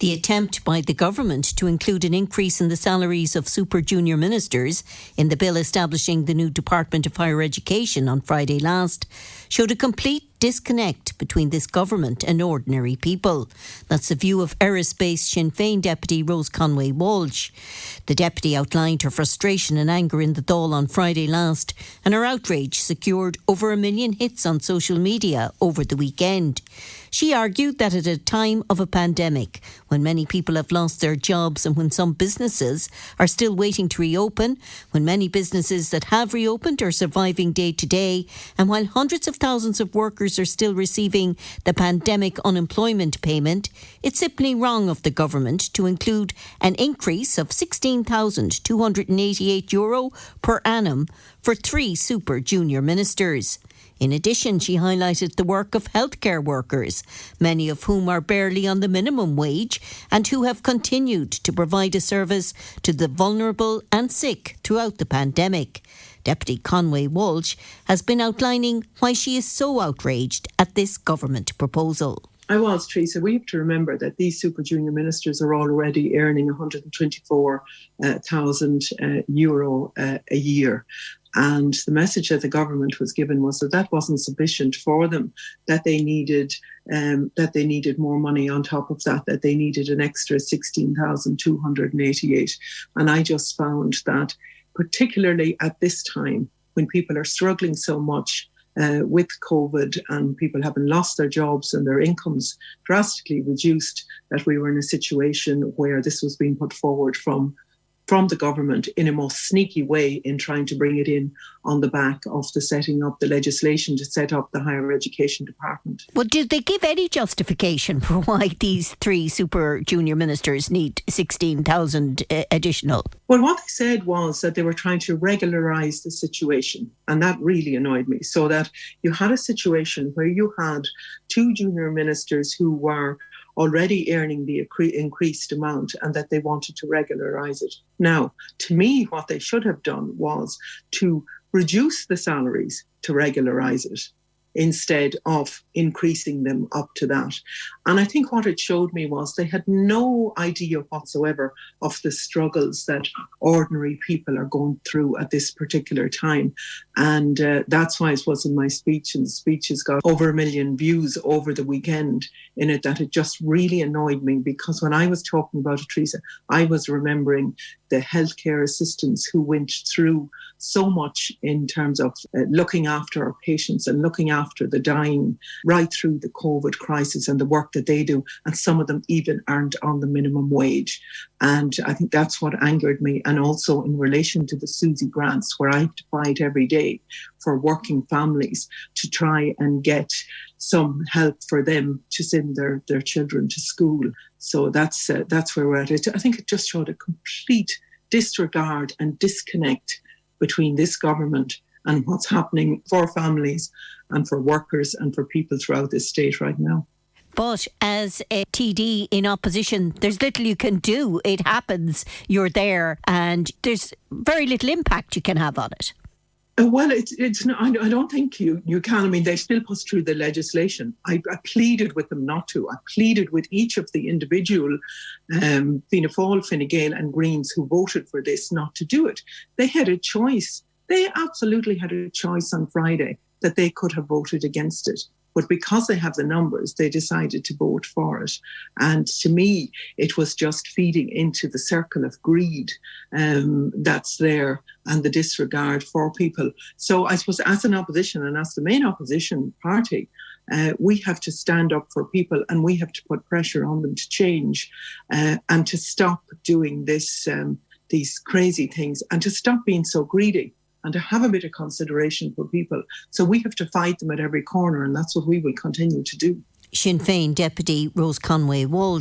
The attempt by the government to include an increase in the salaries of super junior ministers in the bill establishing the new Department of Higher Education on Friday last showed a complete disconnect between this government and ordinary people. That's the view of Erris-based Sinn Féin deputy Rose Conway-Walsh. The deputy outlined her frustration and anger in the Dáil on Friday last, and her outrage secured over 1 million hits on social media over the weekend. She argued that at a time of a pandemic, when many people have lost their jobs and when some businesses are still waiting to reopen, when many businesses that have reopened are surviving day to day, and while hundreds of thousands of workers are still receiving the pandemic unemployment payment, it's simply wrong of the government to include an increase of €16,288 per annum for 3 super junior ministers. In addition, she highlighted the work of healthcare workers, many of whom are barely on the minimum wage and who have continued to provide a service to the vulnerable and sick throughout the pandemic. Deputy Conway-Walsh has been outlining why she is so outraged at this government proposal. I was, Teresa. We have to remember that these super junior ministers are already earning €124,000 a year. And the message that the government was given was that that wasn't sufficient for them, that they needed more money on top of that, that they needed an extra 16,288. And I just found that, particularly at this time, when people are struggling so much with COVID and people having lost their jobs and their incomes drastically reduced, that we were in a situation where this was being put forward from the government in a most sneaky way in trying to bring it in on the back of the setting up the legislation to set up the Higher Education Department. Well, did they give any justification for why these 3 super junior ministers need 16,000 additional? Well, what they said was that they were trying to regularise the situation, and that really annoyed me. So that you had a situation where you had 2 junior ministers who were already earning the increased amount and that they wanted to regularise it. Now, to me, what they should have done was to reduce the salaries to regularise it instead of increasing them up to that. And I think what it showed me was they had no idea whatsoever of the struggles that ordinary people are going through at this particular time. And that's why it was in my speech, and the speech has got over 1 million views over the weekend in it, that it just really annoyed me, because when I was talking about it, Teresa, I was remembering the healthcare assistants who went through so much in terms of looking after our patients and looking after the dying right through the COVID crisis and the work that they do. And some of them even aren't on the minimum wage. And I think that's what angered me. And also in relation to the Susie grants, where I have to fight every day for working families to try and get some help for them to send their children to school. So that's where we're at. I think it just showed a complete disregard and disconnect between this government and what's happening for families and for workers and for people throughout this state right now. But as a TD in opposition, there's little you can do. It happens, you're there, and there's very little impact you can have on it. Well, it's not, I don't think you can. I mean, they still push through the legislation. I pleaded with them not to. I pleaded with each of the individual Fianna Fáil, Fine Gael and Greens who voted for this not to do it. They had a choice. They absolutely had a choice on Friday that they could have voted against it. But because they have the numbers, they decided to vote for it. And to me, it was just feeding into the circle of greed that's there and the disregard for people. So I suppose as an opposition and as the main opposition party, we have to stand up for people and we have to put pressure on them to change and to stop doing this, these crazy things, and to stop being so greedy, and to have a bit of consideration for people. So we have to fight them at every corner, and that's what we will continue to do. Sinn Féin deputy Rose Conway-Walsh